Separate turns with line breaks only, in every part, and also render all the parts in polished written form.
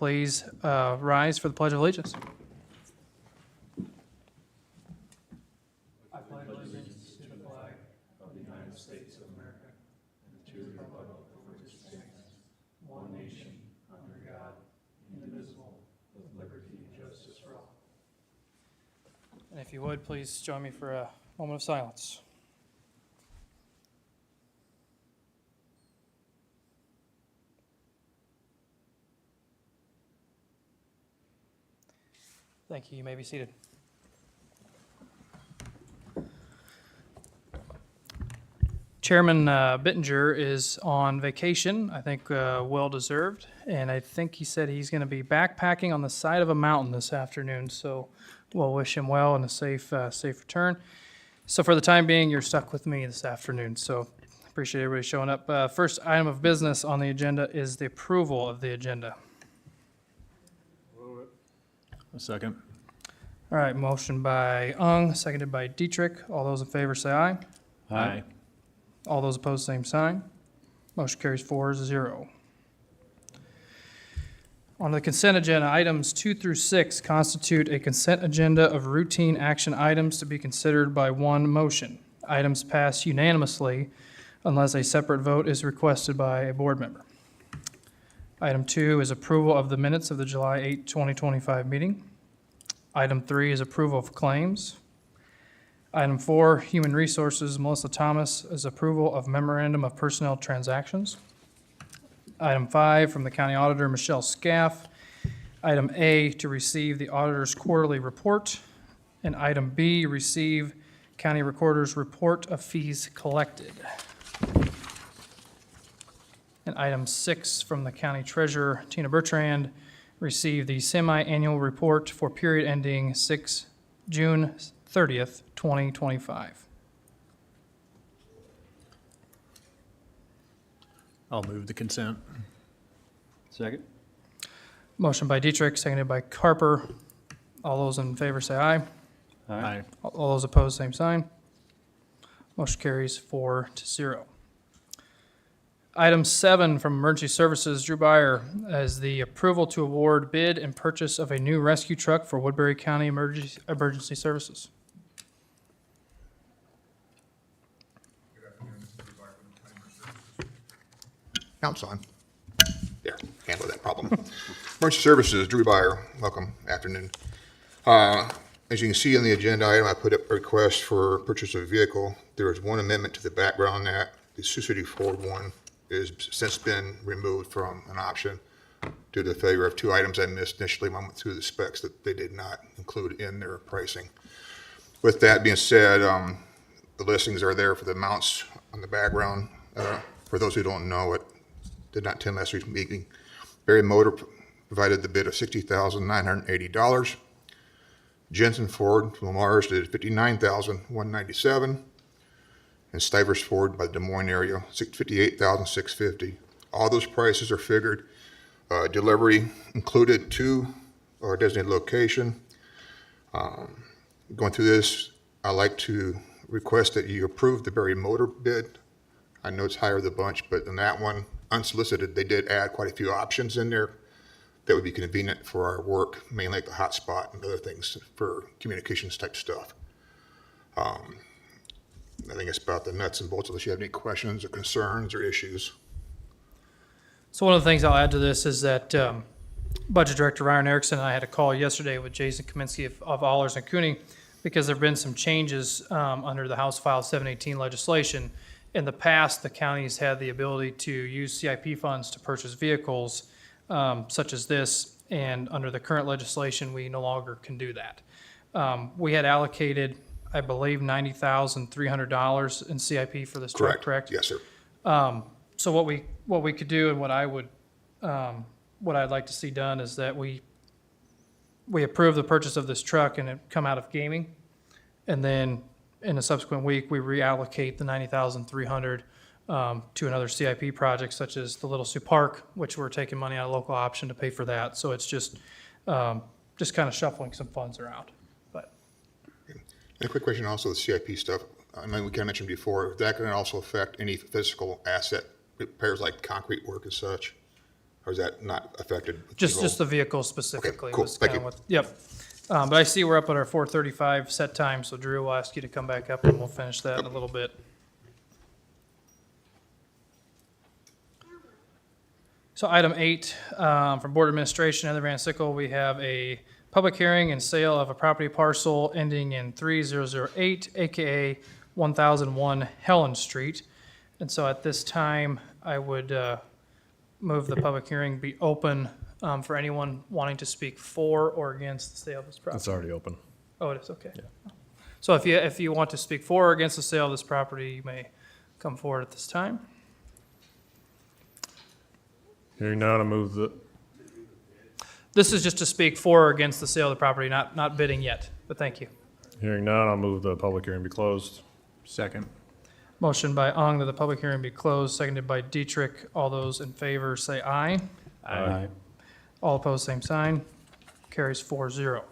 please rise for the Pledge of Allegiance. I pledge allegiance to the flag of the United States of America and to the republic for which it stands, one nation, under God, indivisible, with liberty and justice for all. And if you would, please join me for a moment of silence. Thank you. You may be seated. Chairman Bittinger is on vacation, I think well-deserved, and I think he said he's going to be backpacking on the side of a mountain this afternoon, so we'll wish him well and a safe return. So for the time being, you're stuck with me this afternoon, so appreciate everybody showing up. First item of business on the agenda is the approval of the agenda.
A second.
All right, motion by Ung, seconded by Dietrich. All those in favor say aye.
Aye.
All those opposed, same sign. Motion carries 4-0. On the consent agenda, items 2 through 6 constitute a consent agenda of routine action items to be considered by one motion. Items pass unanimously unless a separate vote is requested by a board member. Item 2 is approval of the minutes of the July 8, 2025 meeting. Item 3 is approval of claims. Item 4, Human Resources, Melissa Thomas, is approval of memorandum of personnel transactions. Item 5, from the County Auditor, Michelle Scaff. Item A, to receive the auditor's quarterly report. And item B, receive County Recorder's report of fees collected. And item 6, from the County Treasurer, Tina Bertrand, receive the semi-annual report for period ending June 30th, 2025.
I'll move the consent.
Second.
Motion by Dietrich, seconded by Carper. All those in favor say aye.
Aye.
All those opposed, same sign. Motion carries 4-0. Item 7 from Emergency Services, Drew Byer, is the approval to award bid and purchase of a new rescue truck for Woodbury County Emergency Services.
Now it's on. There, handle that problem. Emergency Services, Drew Byer, welcome, afternoon. As you can see in the agenda item, I put up a request for purchase of a vehicle. There is one amendment to the background on that. The Sioux City Ford one has since been removed from an option due to the failure of 2 items I missed initially when I went through the specs that they did not include in their pricing. With that being said, the listings are there for the mounts on the background. For those who don't know, it did not attend last week's meeting. Barry Motor provided the bid of $60,980. Jensen Ford from Lamar's did $59,197. And Stivers Ford by the Des Moines area, $58,650. All those prices are figured. Delivery included to our designated location. Going through this, I'd like to request that you approve the Barry Motor bid. I know it's higher the bunch, but in that one, unsolicited, they did add quite a few options in there that would be convenient for our work, mainly like the hotspot and other things for communications type stuff. I think it's about the nuts and bolts unless you have any questions or concerns or issues.
So one of the things I'll add to this is that Budget Director Ryan Erickson and I had a call yesterday with Jason Kaminsky of Allers and Cooney because there have been some changes under the House File 718 legislation. In the past, the counties had the ability to use CIP funds to purchase vehicles such as this, and under the current legislation, we no longer can do that. We had allocated, I believe, $90,300 in CIP for this truck, correct?
Yes, sir.
So what we could do, and what I'd like to see done, is that we approve the purchase of this truck and it come out of gaming, and then in a subsequent week we reallocate the $90,300 to another CIP project, such as the Little Sioux Park, which we're taking money out of local option to pay for that. So it's just kind of shuffling some funds around. But
And a quick question also, the CIP stuff. I mean, we kind of mentioned before, is that going to also affect any physical asset repairs like concrete work and such? Or is that not affected?
Just the vehicle specifically.
cool.
Was
Thank
kinda
you.
what- Yep. But I see we're up at our 4:35 set time, so Drew will ask you to come back up and we'll finish that in a little bit. So item 8, from Board Administration, Heather Van Sickle, we have a public hearing and sale of a property parcel ending in 3008, AKA 1001 Helen Street. And so at this time, I would move the public hearing be open for anyone wanting to speak for or against the sale of this property.
It's already open.
Oh, it is, okay. So if you want to speak for or against the sale of this property, you may come forward at this time.
Hearing none, I move the,
This is just to speak for or against the sale of the property, not bidding yet, but thank you.
hearing none, I'll move the public hearing be closed.
Second.
Motion by Ong that the public hearing be closed, seconded by Dietrich. All those in favor say aye.
Aye.
All opposed, same sign. Carries 4-0.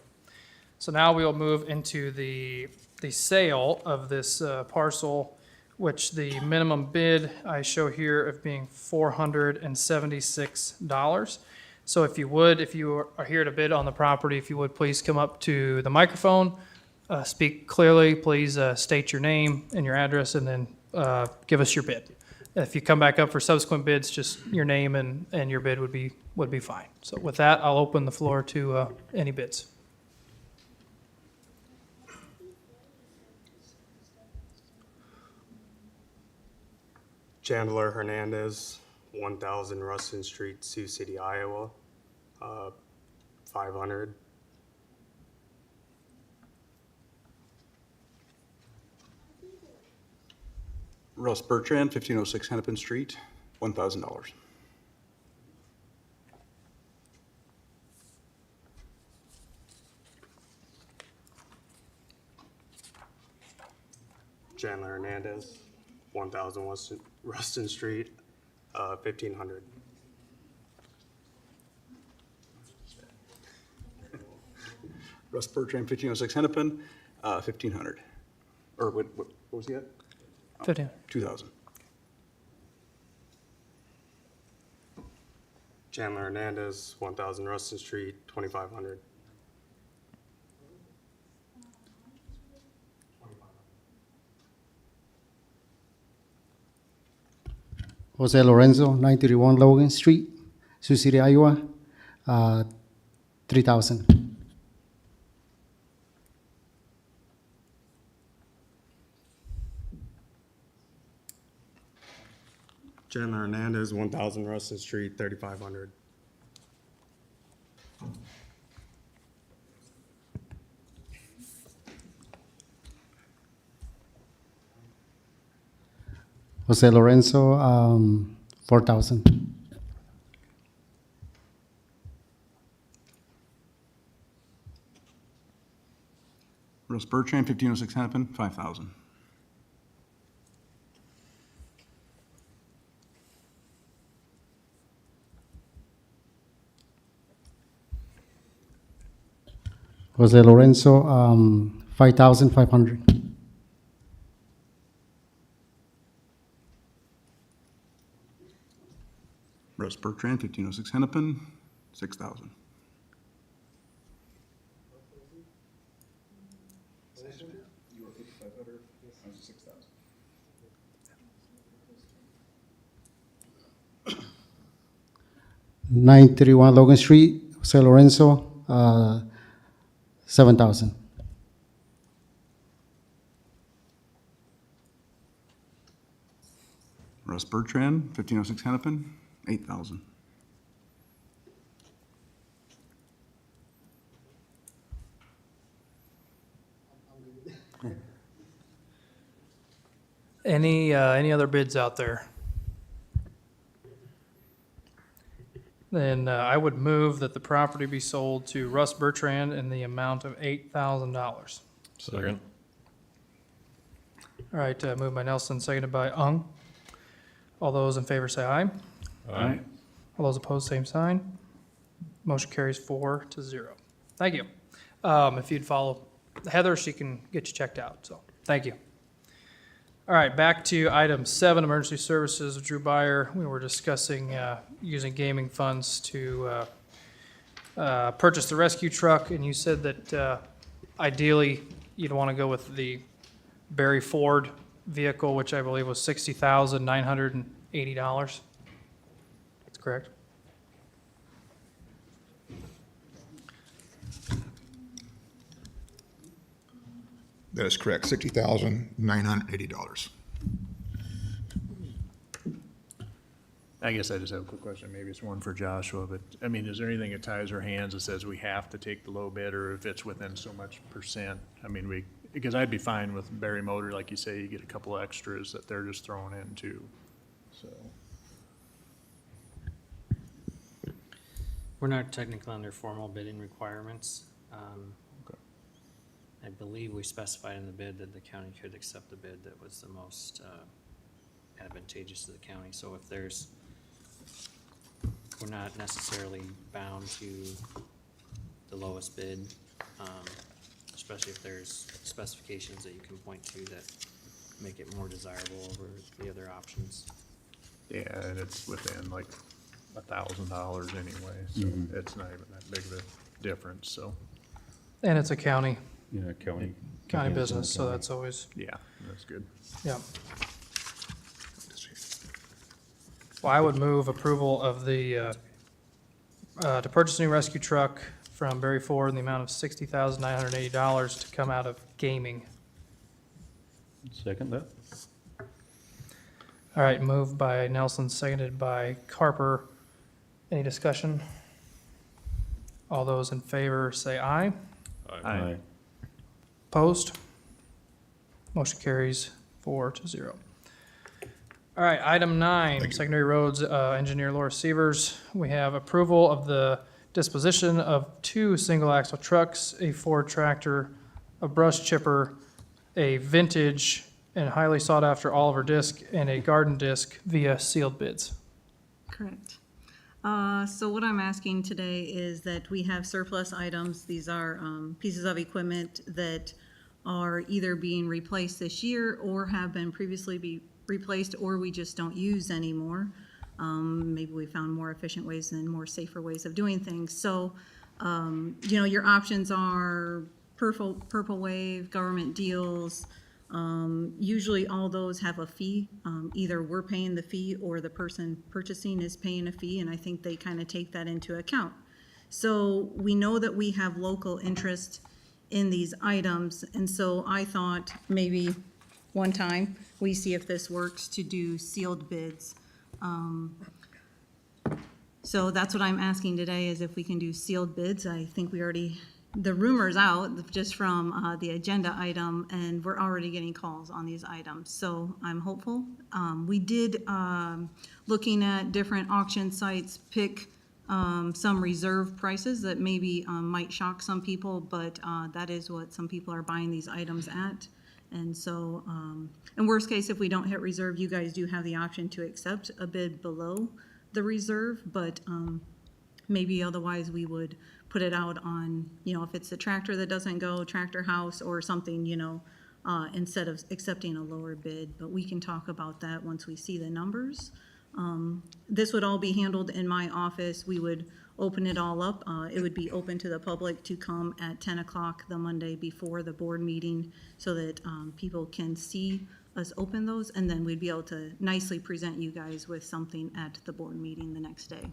So now we will move into the sale of this parcel, which the minimum bid I show here of being $476. So if you are here to bid on the property, if you would please come up to the microphone, speak clearly, please state your name and your address, and then give us your bid. If you come back up for subsequent bids, just your name and your bid would be fine. So with that, I'll open the floor to any bids.
Chandler Hernandez, 1000 Rustin Street, Sioux City, Iowa, 500.
Russ Bertrand, 1506 Hennepin Street, $1,000.
Chandler Hernandez, 1000 Rustin Street, 1500.
Russ Bertrand, 1506 Hennepin, 1,500. Or what was he at?
15.
2,000.
Chandler Hernandez, 1000 Rustin Street, 2500.
Jose Lorenzo, 931 Logan Street, Sioux City, Iowa, 3,000.
Chandler Hernandez, 1000 Rustin Street, 3500.
Jose Lorenzo, 4,000.
Russ Bertrand, 1506 Hennepin, 5,000.
Jose Lorenzo, 5,500.
Russ Bertrand, 1506 Hennepin, 6,000.
$931 Logan Street, Jose Lorenzo, 7,000.
Russ Bertrand, 1506 Hennepin, 8,000.
Any other bids out there? Then I would move that the property be sold to Russ Bertrand in the amount of $8,000.
Second.
All right, moved by Nelson, seconded by Ung. All those in favor say aye.
Aye.
All those opposed, same sign. Motion carries 4-0. Thank you. If you'd follow Heather, she can get you checked out, so, thank you. All right, back to item 7, emergency services. Drew Byer, we were discussing using gaming funds to purchase the rescue truck, and you said that ideally you'd want to go with the Barry Ford vehicle, which I believe was $60,980. That's correct?
That is correct, $60,980.
I guess I just have a quick question. Maybe it's one for Joshua, but I mean, is there anything that ties our hands that says we have to take the low bid or if it's within so much percent? I mean, because I'd be fine with Barry Motor, like you say, you get a couple extras that they're just throwing in too, so.
We're not technically under formal bidding requirements.
Okay.
I believe we specified in the bid that the county could accept the bid that was the most advantageous to the county. So if we're not necessarily bound to the lowest bid, especially if there's specifications that you can point to that make it more desirable over the other options.
Yeah, and it's within like $1,000 anyway, so it's not even that big of a difference, so,
And it's a county
Yeah, county.
business, so that's always,
yeah, that's good.
yeah. Well, I would move approval of the, to purchase a new rescue truck from Barry Ford in the amount of $60,980 to come out of gaming.
Second that?
All right, moved by Nelson, seconded by Carper. Any discussion? All those in favor say aye.
Aye.
Opposed? Motion carries 4-0. All right, item 9, secondary roads, engineer Laura Severs. We have approval of the disposition of 2 single-axle trucks, a Ford tractor, a brush chipper, a vintage and highly sought-after Oliver disc, and a garden disc via sealed bids.
Correct. So what I'm asking today is that we have surplus items. These are pieces of equipment that are either being replaced this year or have been previously replaced, or we just don't use anymore. Maybe we found more efficient ways and more safer ways of doing things. So, your options are Purple Wave, government deals. Usually all those have a fee. Either we're paying the fee or the person purchasing is paying a fee, and I think they kind of take that into account. So we know that we have local interest in these items, and so I thought maybe one time we see if this works to do sealed bids. So that's what I'm asking today, is if we can do sealed bids. I think we already, the rumor's out just from the agenda item, and we're already getting calls on these items. So I'm hopeful. We did, looking at different auction sites, pick some reserve prices that maybe might shock some people, but that is what some people are buying these items at. And so, in worst case, if we don't hit reserve, you guys do have the option to accept a bid below the reserve, but maybe otherwise we would put it out on, if it's a tractor that doesn't go, tractor house or something, instead of accepting a lower bid. But we can talk about that once we see the numbers. This would all be handled in my office. We would open it all up. It would be open to the public to come at 10 o'clock the Monday before the board meeting so that people can see us open those, and then we'd be able to nicely present you guys with something at the board meeting the next day.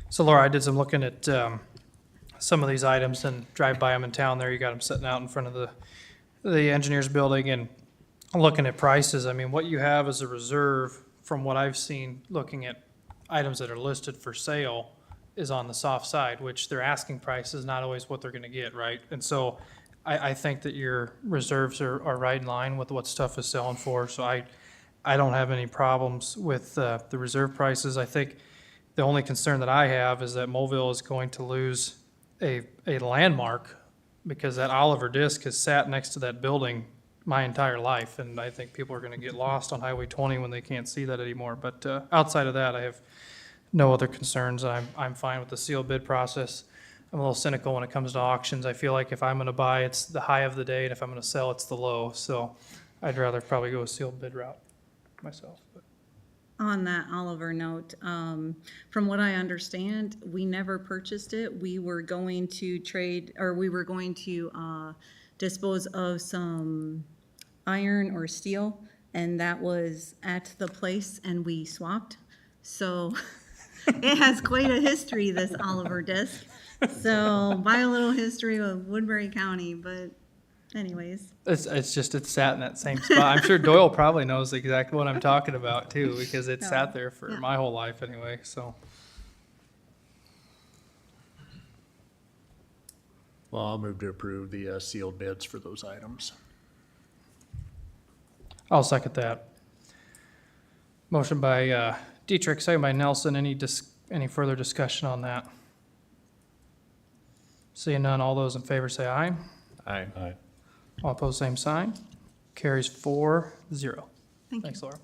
So Laura, I did some looking at some of these items and drive by them in town there. You got them sitting out in front of the engineer's building and looking at prices. I mean, what you have as a reserve, from what I've seen looking at items that are listed for sale, is on the soft side, which their asking price is not always what they're gonna get, right? And so I think that your reserves are right in line with what stuff is selling for. So I don't have any problems with the reserve prices. I think the only concern that I have is that Mobile is going to lose a landmark, because that Oliver disc has sat next to that building my entire life, and I think people are gonna get lost on Highway 20 when they can't see that anymore. But outside of that, I have no other concerns. I'm fine with the sealed bid process. I'm a little cynical when it comes to auctions. I feel like if I'm gonna buy, it's the high of the day, and if I'm gonna sell, it's the low. So I'd rather probably go a sealed bid route myself. But
On that Oliver note, from what I understand, we never purchased it. We were going to trade, or we were going to dispose of some iron or steel, and that was at the place, and we swapped. So it has quite a history, this Oliver disc. So buy a little history of Woodbury County, but anyways.
it's just, it's sat in that same spot. I'm sure Doyle probably knows exactly what I'm talking about too, because it sat there for
Yeah.
my whole life anyway, so.
Well, I'll move to approve the sealed bids for those items.
I'll second that. Motion by Dietrich, second by Nelson. Any further discussion on that? Seeing none, all those in favor say aye.
Aye.
Aye.
All opposed, same sign. Carries 4-0.
Thank you.
Thanks, Laura.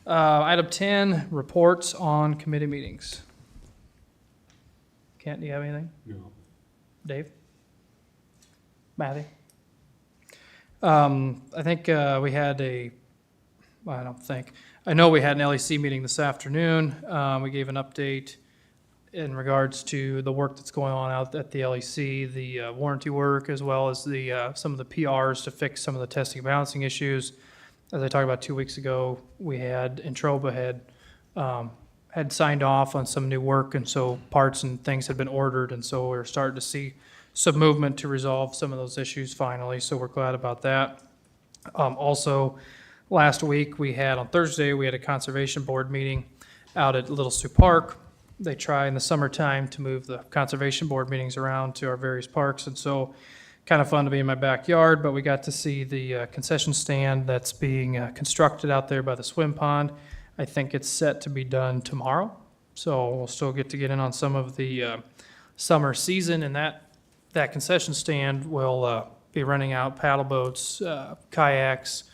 Item 10, reports on committee meetings. Kent, do you have anything?
No.
Dave? Matty? I think we had I know we had an LEC meeting this afternoon. We gave an update in regards to the work that's going on out at the LEC, the warranty work, as well as some of the PRs to fix some of the testing and balancing issues. As I talked about 2 weeks ago, we had, Introba had signed off on some new work, and so parts and things had been ordered, and so we're starting to see some movement to resolve some of those issues finally, so we're glad about that. Also, last week, on Thursday, we had a conservation board meeting out at Little Sioux Park. They try in the summertime to move the conservation board meetings around to our various parks, and so kind of fun to be in my backyard, but we got to see the concession stand that's being constructed out there by the swim pond. I think it's set to be done tomorrow, so we'll still get in on some of the summer season, and that concession stand will be renting out paddle boats, kayaks,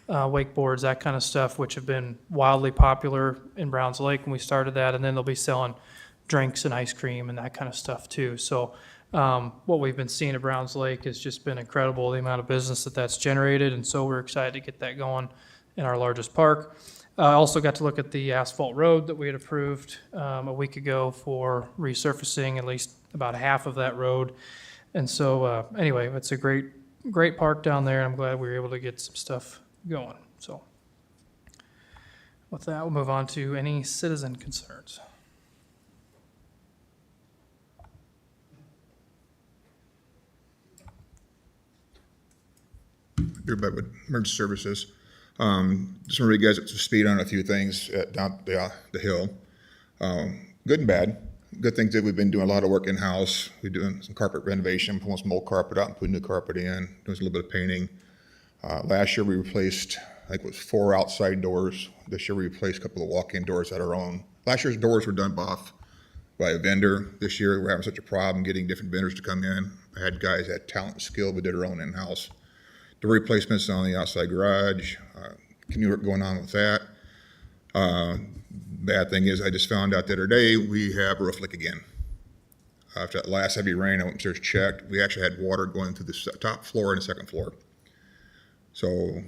wakeboards, that kind of stuff, which have been wildly popular in Browns Lake when we started that, and then they'll be selling drinks and ice cream and that kind of stuff too. So what we've been seeing at Browns Lake has just been incredible, the amount of business that's generated, and so we're excited to get that going in our largest park. I also got to look at the asphalt road that we had approved a week ago for resurfacing at least about half of that road. And so anyway, it's a great park down there, and I'm glad we were able to get some stuff going. So with that, we'll move on to any citizen concerns.
Everybody with emergency services. Just want to get you guys up to speed on a few things down the hill. Good and bad. Good things that we've been doing a lot of work in-house. We're doing some carpet renovation, pulling some old carpet out and putting new carpet in, doing a little bit of painting. Last year we replaced, I think it was 4 outside doors. This year we replaced a couple of walk-in doors that are our own. Last year's doors were done by a vendor. This year we're having such a problem getting different vendors to come in. I had guys that had talent and skill, but did their own in-house. The replacements on the outside garage, can you work going on with that? Bad thing is I just found out the other day we have a roof leak again. After that last heavy rain, I went upstairs, checked. We actually had water going through the top floor and the second floor. So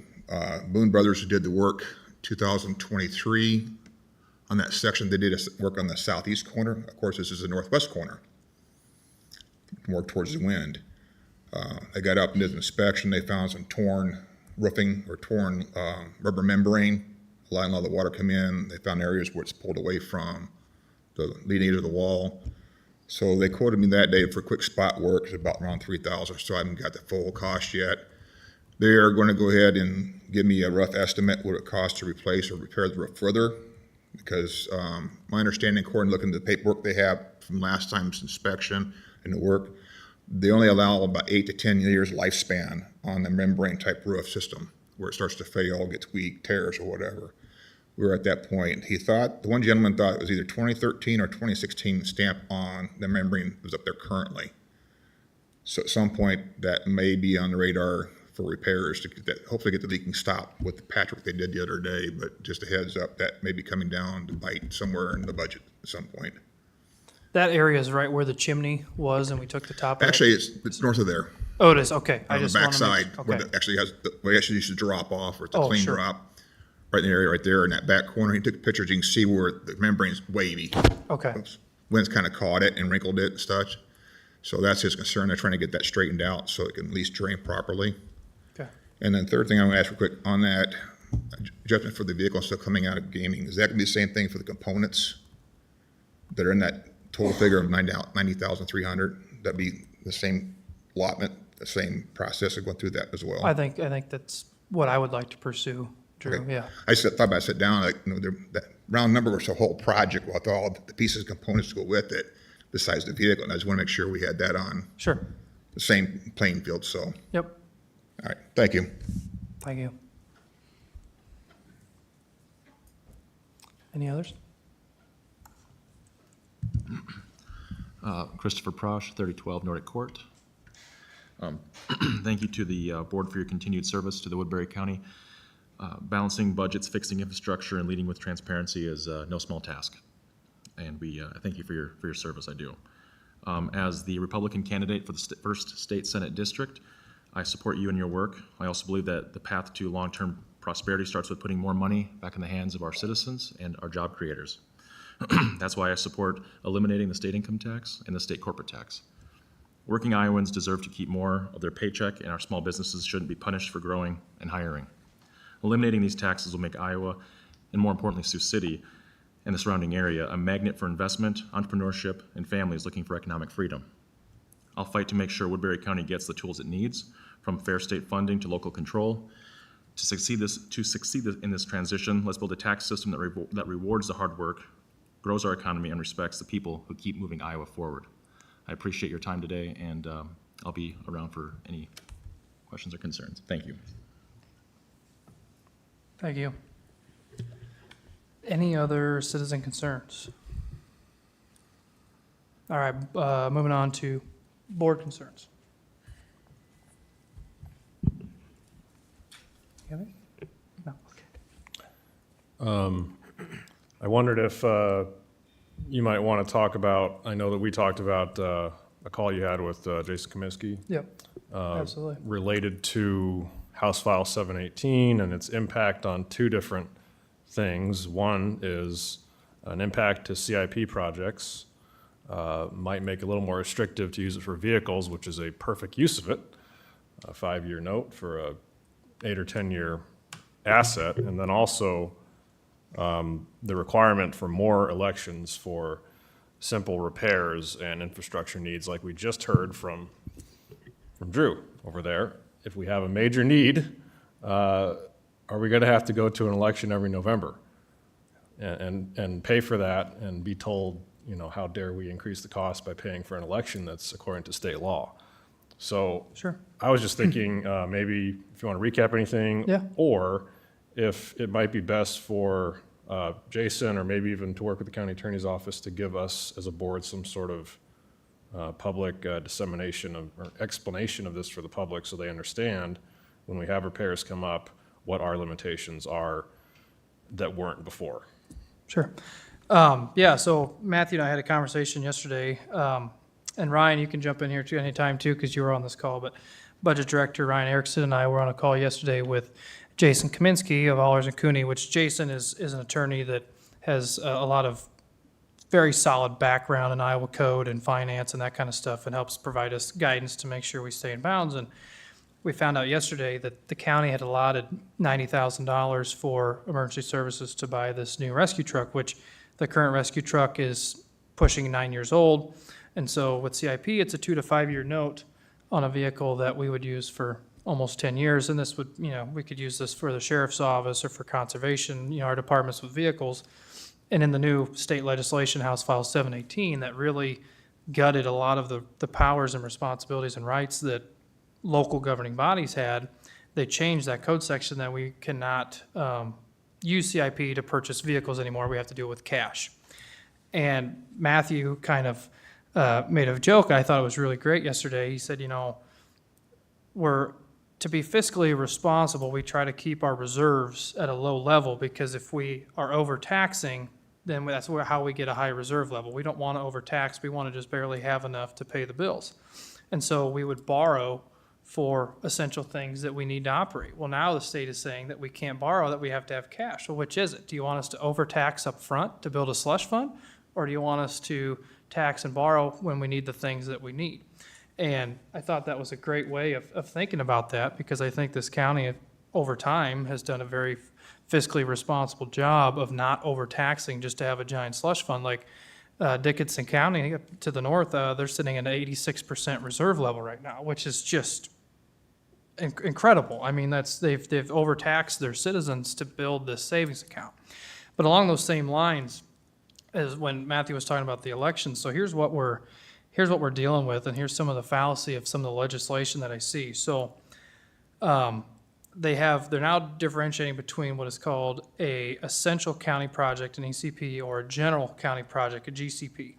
Boone Brothers, who did the work 2023 on that section, they did work on the southeast corner. Of course, this is the northwest corner, more towards the wind. They got up and did an inspection. They found some torn roofing or torn rubber membrane, allowing all the water come in. They found areas where it's pulled away from the leading edge of the wall. So they quoted me that day for quick spot work, it's about around $3,000. So I haven't got the full cost yet. They are going to go ahead and give me a rough estimate what it costs to replace or repair the roof further, because my understanding, according to looking at the paperwork they have from last time's inspection and the work, they only allow about 8 to 10 years lifespan on the membrane type roof system, where it starts to fail, gets weak, tears or whatever. We were at that point. The one gentleman thought it was either 2013 or 2016 stamp on the membrane was up there currently. So at some point that may be on the radar for repairs to get that, hopefully get the leaking stopped with the patchwork they did the other day, but just a heads up, that may be coming down to bite somewhere in the budget at some point.
That area is right where the chimney was, and we took the top of it?
Actually, it's north of there,
Oh, it is, okay. I
on the
just wanna
backside,
make-
where
Okay,
it actually has, where it actually used to drop off, or it's a
Oh,
clean
sure.
drop. Right in the area right there in that back corner. He took pictures, you can see where the membrane's wavy.
okay,
Wind's kind of caught it and wrinkled it and such. So that's his concern. They're trying to get that straightened out so it can at least drain properly.
okay.
And then third thing I'm gonna ask real quick on that, adjustment for the vehicle still coming out of gaming, is that gonna be the same thing for the components that are in that total figure of 90,300? That'd be the same allotment, the same process of going through that as well?
I think that's what I would like to pursue, Drew,
Okay.
yeah.
I thought about sit down, like, that round number was a whole project with all the pieces and components to go with it, besides the vehicle, and I just wanna make sure we had that on
Sure,
the same playing field, so, all
yep,
right, thank you.
thank you. Any others?
Christopher Prosh, 3012 Nordic Court. Thank you to the board for your continued service to the Woodbury County. Balancing budgets, fixing infrastructure, and leading with transparency is no small task. And we thank you for your service, I do. As the Republican candidate for the first state Senate district, I support you in your work. I also believe that the path to long-term prosperity starts with putting more money back in the hands of our citizens and our job creators. That's why I support eliminating the state income tax and the state corporate tax. Working Iowans deserve to keep more of their paycheck, and our small businesses shouldn't be punished for growing and hiring. Eliminating these taxes will make Iowa, and more importantly, Sioux City and the surrounding area, a magnet for investment, entrepreneurship, and families looking for economic freedom. I'll fight to make sure Woodbury County gets the tools it needs, from fair state funding to local control. To succeed in this transition, let's build a tax system that rewards the hard work, grows our economy, and respects the people who keep moving Iowa forward. I appreciate your time today, and I'll be around for any questions or concerns. Thank you.
Thank you. Any other citizen concerns? All right, moving on to board concerns. You have any? No, okay.
I wondered if you might want to talk about, I know that we talked about a call you had with Jason Kaminsky.
Yep, absolutely.
Related to House File 718 and its impact on two different things. One is an impact to CIP projects, might make it a little more restrictive to use it for vehicles, which is a perfect use of it, a 5-year note for a 8 or 10-year asset, and then also the requirement for more elections for simple repairs and infrastructure needs, like we just heard from Drew over there. If we have a major need, are we going to have to go to an election every November and pay for that and be told, you know, how dare we increase the cost by paying for an election that's according to state law? So
Sure.
I was just thinking maybe if you want to recap anything,
Yeah.
or if it might be best for Jason, or maybe even to work with the county attorney's office to give us as a board some sort of public dissemination of, or explanation of this for the public, so they understand when we have repairs come up, what our limitations are that weren't before.
Sure. Yeah, so Matthew and I had a conversation yesterday, and Ryan, you can jump in here too anytime too, because you were on this call, but Budget Director Ryan Erickson and I were on a call yesterday with Jason Kaminsky of Allers and Cooney, which Jason is an attorney that has a lot of very solid background in Iowa code and finance and that kind of stuff, and helps provide us guidance to make sure we stay in bounds. And we found out yesterday that the county had allotted $90,000 for emergency services to buy this new rescue truck, which the current rescue truck is pushing 9 years old. And so with CIP, it's a 2 to 5 year note on a vehicle that we would use for almost 10 years. And this would, you know, we could use this for the sheriff's office or for conservation, you know, our departments with vehicles. And in the new state legislation, House File 718, that really gutted a lot of the powers and responsibilities and rights that local governing bodies had. They changed that code section that we cannot use CIP to purchase vehicles anymore. We have to do it with cash. And Matthew kind of made a joke, and I thought it was really great yesterday. He said, you know, to be fiscally responsible, we try to keep our reserves at a low level, because if we are overtaxing then that's how we get a high reserve level. We don't want to overtax. We want to just barely have enough to pay the bills. And so we would borrow for essential things that we need to operate. Well, now the state is saying that we can't borrow, that we have to have cash. Well, which is it? Do you want us to overtax up front to build a slush fund? Or do you want us to tax and borrow when we need the things that we need? And I thought that was a great way of thinking about that, because I think this county over time has done a very fiscally responsible job of not overtaxing just to have a giant slush fund. Like Dickinson County to the north, they're sitting at an 86% reserve level right now, which is just incredible. I mean, they've overtaxed their citizens to build this savings account. But along those same lines, as when Matthew was talking about the election, so here's what we're dealing with, and here's some of the fallacy of some of the legislation that I see. So they're now differentiating between what is called a essential county project, an ECP, or a general county project, a GCP.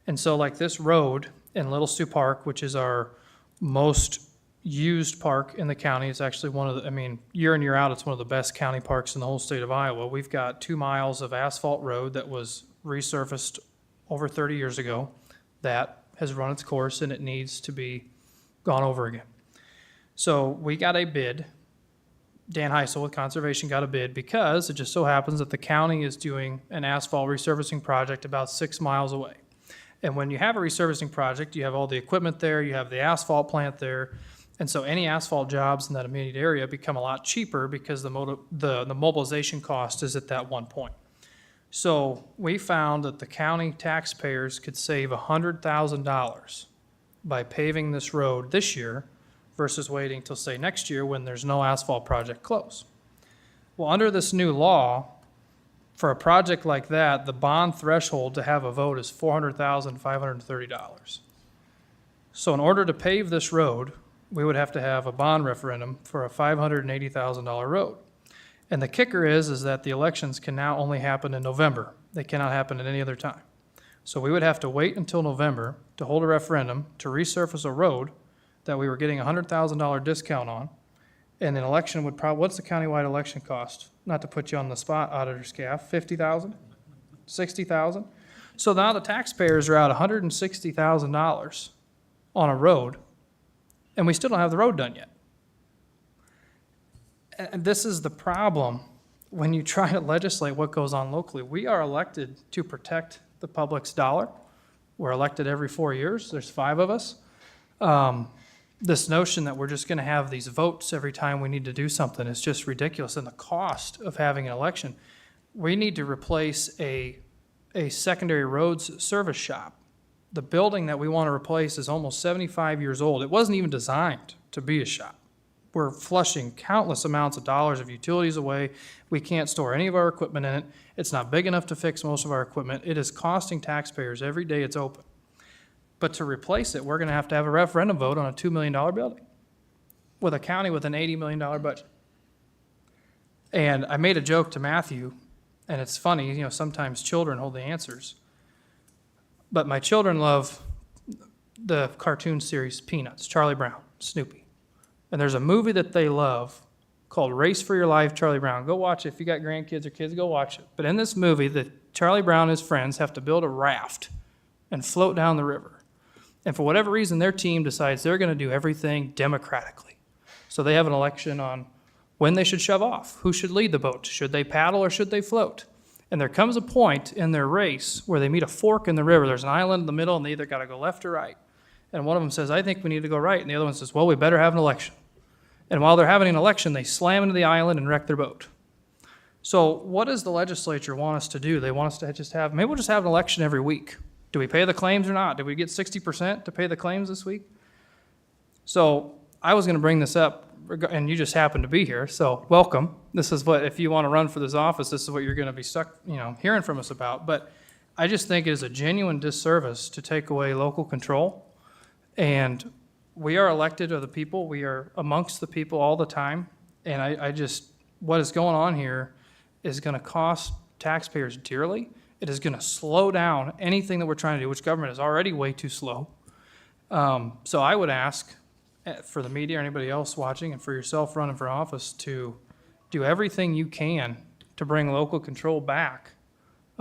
And so like this road in Little Sioux Park, which is our most used park in the county, it's actually one of the, I mean, year in, year out, it's one of the best county parks in the whole state of Iowa. We've got 2 miles of asphalt road that was resurfaced over 30 years ago that has run its course and it needs to be gone over again. So we got a bid. Dan Heisel with Conservation got a bid because it just so happens that the county is doing an asphalt resurfacing project about 6 miles away. And when you have a resurfacing project, you have all the equipment there, you have the asphalt plant there, and so any asphalt jobs in that immediate area become a lot cheaper because the mobilization cost is at that one point. So we found that the county taxpayers could save $100,000 by paving this road this year versus waiting till, say, next year when there's no asphalt project close. Well, under this new law, for a project like that, the bond threshold to have a vote is $400,530. So in order to pave this road, we would have to have a bond referendum for a $580,000 road. And the kicker is that the elections can now only happen in November. They cannot happen at any other time. So we would have to wait until November to hold a referendum to resurface a road that we were getting a $100,000 discount on. And an election would what's the countywide election cost? Not to put you on the spot, Auditor Scaff, $50,000? $60,000? So now the taxpayers are out $160,000 on a road, and we still don't have the road done yet. And this is the problem when you try to legislate what goes on locally. We are elected to protect the public's dollar. We're elected every 4 years. There's 5 of us. This notion that we're just going to have these votes every time we need to do something is just ridiculous. And the cost of having an election, we need to replace a secondary roads service shop. The building that we want to replace is almost 75 years old. It wasn't even designed to be a shop. We're flushing countless amounts of dollars of utilities away. We can't store any of our equipment in it. It's not big enough to fix most of our equipment. It is costing taxpayers every day it's open. But to replace it, we're going to have a referendum vote on a $2 million building with a county with an $80 million budget. And I made a joke to Matthew, and it's funny, you know, sometimes children hold the answers. But my children love the cartoon series Peanuts, Charlie Brown, Snoopy. And there's a movie that they love called Race for Your Life, Charlie Brown. Go watch it. If you got grandkids or kids, go watch it. But in this movie, Charlie Brown and his friends have to build a raft and float down the river. And for whatever reason, their team decides they're going to do everything democratically. So they have an election on when they should shove off, who should lead the boat, should they paddle or should they float? And there comes a point in their race where they meet a fork in the river. There's an island in the middle, and they either got to go left or right. And one of them says, I think we need to go right. And the other one says, well, we better have an election. And while they're having an election, they slam into the island and wreck their boat. So what does the legislature want us to do? They want us to just maybe we'll just have an election every week. Do we pay the claims or not? Did we get 60% to pay the claims this week? So I was going to bring this up, and you just happened to be here, so welcome. This is what, if you want to run for this office, this is what you're going to be hearing from us about. But I just think it is a genuine disservice to take away local control. And we are elected to the people. We are amongst the people all the time. And what is going on here is going to cost taxpayers dearly. It is going to slow down anything that we're trying to do, which government is already way too slow. So I would ask for the media or anybody else watching and for yourself running for office to do everything you can to bring local control back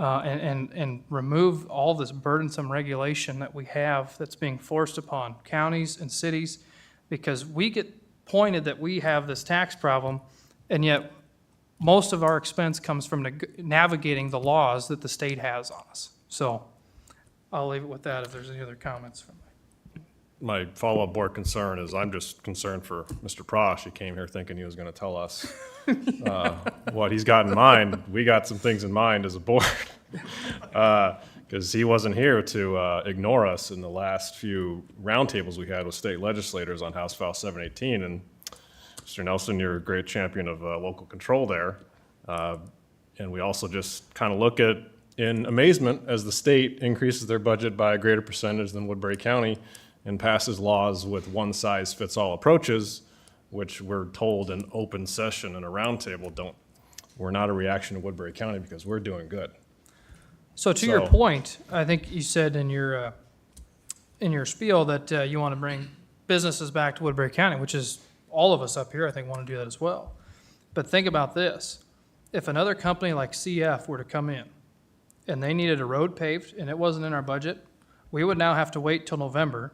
and remove all this burdensome regulation that we have that's being forced upon counties and cities, because we get pointed that we have this tax problem, and yet most of our expense comes from navigating the laws that the state has on us. So I'll leave it with that if there's any other comments from me.
My follow-up board concern is I'm just concerned for Mr. Prosh. He came here thinking he was going to tell us what he's got in mind. We got some things in mind as a board. Because he wasn't here to ignore us in the last few roundtables we had with state legislators on House File 718. And Mr. Nelson, you're a great champion of local control there. And we also just kind of look at in amazement as the state increases their budget by a greater percentage than Woodbury County and passes laws with one-size-fits-all approaches, which we're told in open session and a roundtable we're not a reaction to Woodbury County because we're doing good.
So to your point, I think you said in your spiel that you want to bring businesses back to Woodbury County, which is all of us up here, I think, want to do that as well. But think about this. If another company like CF were to come in and they needed a road paved and it wasn't in our budget, we would now have to wait till November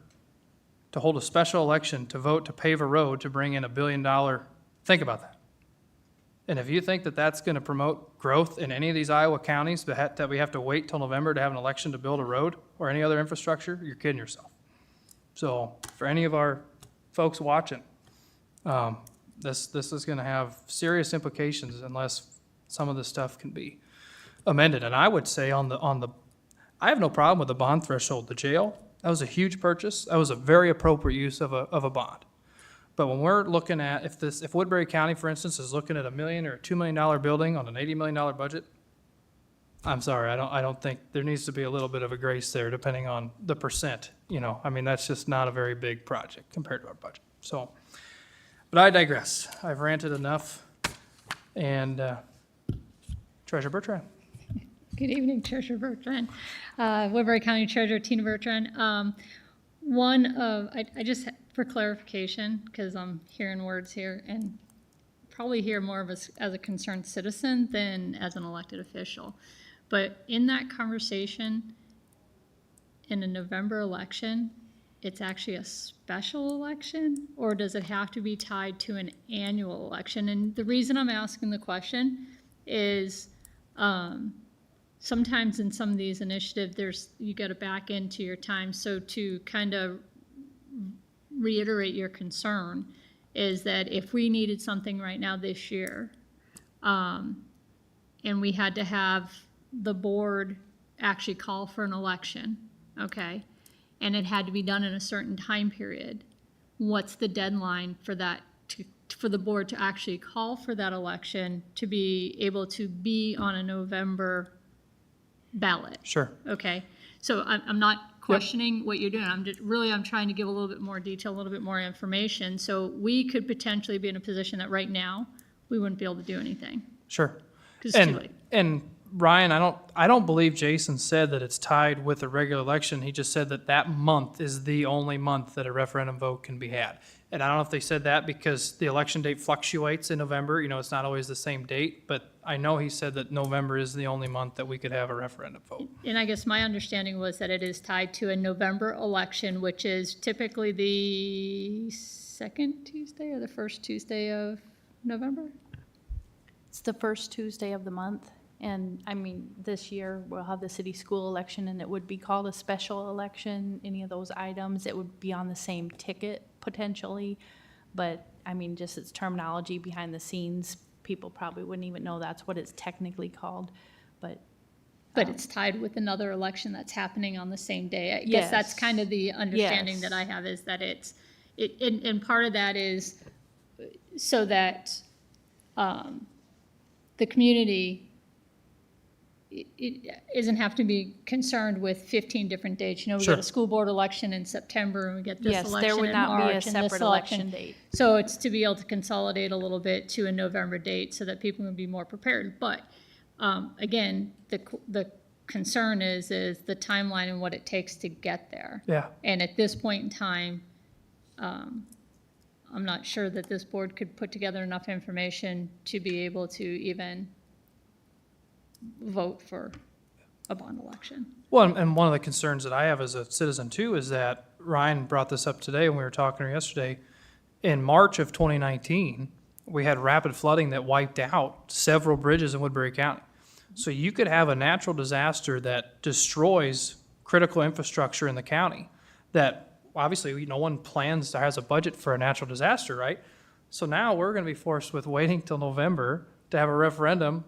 to hold a special election to vote to pave a road to bring in $1 billion. Think about that. And if you think that that's going to promote growth in any of these Iowa counties that we have to wait till November to have an election to build a road or any other infrastructure, you're kidding yourself. So for any of our folks watching, this is going to have serious implications unless some of this stuff can be amended. And I would say I have no problem with the bond threshold. The jail, that was a huge purchase. That was a very appropriate use of a bond. But when we're looking at, if Woodbury County, for instance, is looking at $1 million or a $2 million building on an $80 million budget, I'm sorry, I don't think, there needs to be a little bit of a grace there depending on the percent, I mean, that's just not a very big project compared to our budget. So, but I digress. I've ranted enough. And Treasurer Bertrand.
Good evening, Treasurer Bertrand. Woodbury County Treasurer Tina Bertrand. I just, for clarification, because I'm hearing words here and probably hear more of us as a concerned citizen than as an elected official. But in that conversation, in a November election, it's actually a special election, or does it have to be tied to an annual election? And the reason I'm asking the question is sometimes in some of these initiatives, you got to back into your time. So to kind of reiterate your concern is that if we needed something right now this year, and we had to have the board actually call for an election, okay, and it had to be done in a certain time period, what's the deadline for that, for the board to actually call for that election to be able to be on a November ballot?
Sure.
Okay, so I'm not questioning what you're doing. I'm trying to give a little bit more detail, a little bit more information. So we could potentially be in a position that right now, we wouldn't be able to do anything.
Sure.
'Cause it's too late.
And Ryan, I don't believe Jason said that it's tied with a regular election. He just said that month is the only month that a referendum vote can be had. And I don't know if they said that because the election date fluctuates in November. It's not always the same date, but I know he said that November is the only month that we could have a referendum vote.
And I guess my understanding was that it is tied to a November election, which is typically the second Tuesday or the first Tuesday of November?
It's the first Tuesday of the month. And I mean, this year we'll have the city school election and it would be called a special election. Any of those items, it would be on the same ticket potentially. But I mean, just its terminology behind the scenes, people probably wouldn't even know that's what it's technically called. But
it's tied with another election that's happening on the same day. I guess that's kind of the understanding that I have, is that and part of that is so that the community it doesn't have to be concerned with 15 different dates. We got a school board election in September and we get this election in March.
Yes, there would not be a
and this
separate election date.
So it's to be able to consolidate a little bit to a November date so that people can be more prepared. But again, the concern is the timeline and what it takes to get there.
Yeah.
And at this point in time, I'm not sure that this board could put together enough information to be able to even vote for a bond election.
Well, and one of the concerns that I have as a citizen too is that Ryan brought this up today when we were talking to her yesterday. In March of 2019, we had rapid flooding that wiped out several bridges in Woodbury County. So you could have a natural disaster that destroys critical infrastructure in the county that obviously no one plans or has a budget for a natural disaster, right? So now we're going to be forced with waiting till November to have a referendum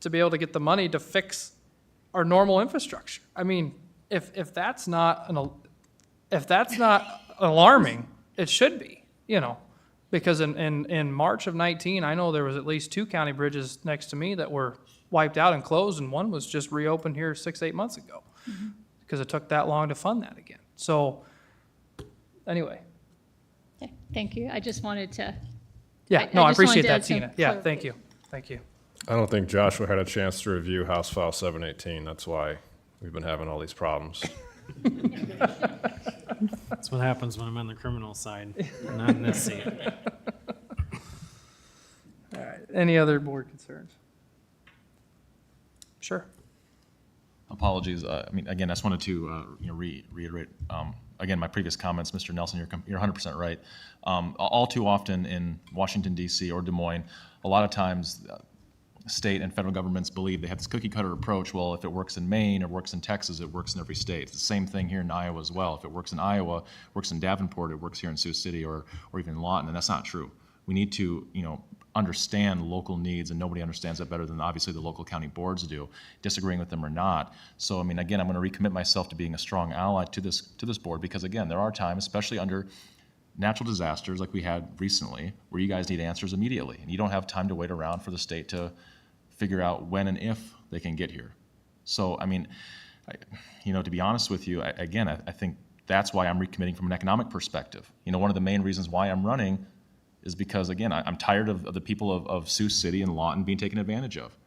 to be able to get the money to fix our normal infrastructure. I mean, if that's not alarming, it should be, you know, because in March of 19, I know there was at least 2 county bridges next to me that were wiped out and closed, and one was just reopened here 6-8 months ago because it took that long to fund that again. So anyway,
Okay, thank you. I just wanted to.
yeah,
I
no, I
just wanted
appreciate
to
that,
have some
Tina. Yeah, thank you. Thank you.
I don't think Joshua had a chance to review House File 718. That's why we've been having all these problems.
That's what happens when I'm on the criminal side, not in this seat.
All right, any other board concerns? Sure.
Apologies. I mean, again, I just wanted to reiterate, again, my previous comments. Mr. Nelson, you're 100% right. All too often in Washington, D.C. or Des Moines, a lot of times state and federal governments believe they have this cookie cutter approach. Well, if it works in Maine or works in Texas, it works in every state. It's the same thing here in Iowa as well. If it works in Iowa, it works in Davenport, it works here in Sioux City or even Lawton, and that's not true. We need to, understand local needs, and nobody understands that better than obviously the local county boards do, disagreeing with them or not. So, I mean, again, I'm going to recommit myself to being a strong ally to this board because, again, there are times, especially under natural disasters like we had recently, where you guys need answers immediately, and you don't have time to wait around for the state to figure out when and if they can get here. So, I mean, to be honest with you, I think that's why I'm recommitting from an economic perspective. One of the main reasons why I'm running is because, again, I'm tired of the people of Sioux City and Lawton being taken advantage of.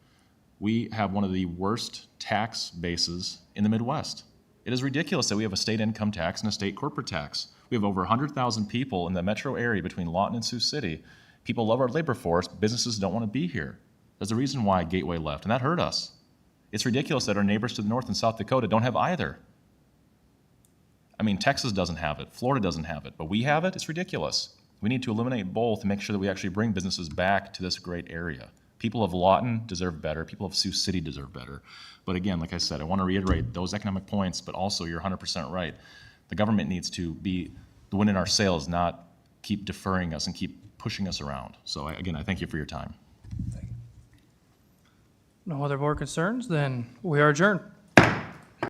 We have one of the worst tax bases in the Midwest. It is ridiculous that we have a state income tax and a state corporate tax. We have over 100,000 people in the metro area between Lawton and Sioux City. People love our labor force. Businesses don't want to be here. There's a reason why Gateway left, and that hurt us. It's ridiculous that our neighbors to the north in South Dakota don't have either. I mean, Texas doesn't have it. Florida doesn't have it. But we have it? It's ridiculous. We need to eliminate both and make sure that we actually bring businesses back to this great area. People of Lawton deserve better. People of Sioux City deserve better. But again, like I said, I want to reiterate those economic points, but also you're 100% right. The government needs to be the wind in our sails, not keep deferring us and keep pushing us around. So again, I thank you for your time.
No other board concerns? Then we are adjourned.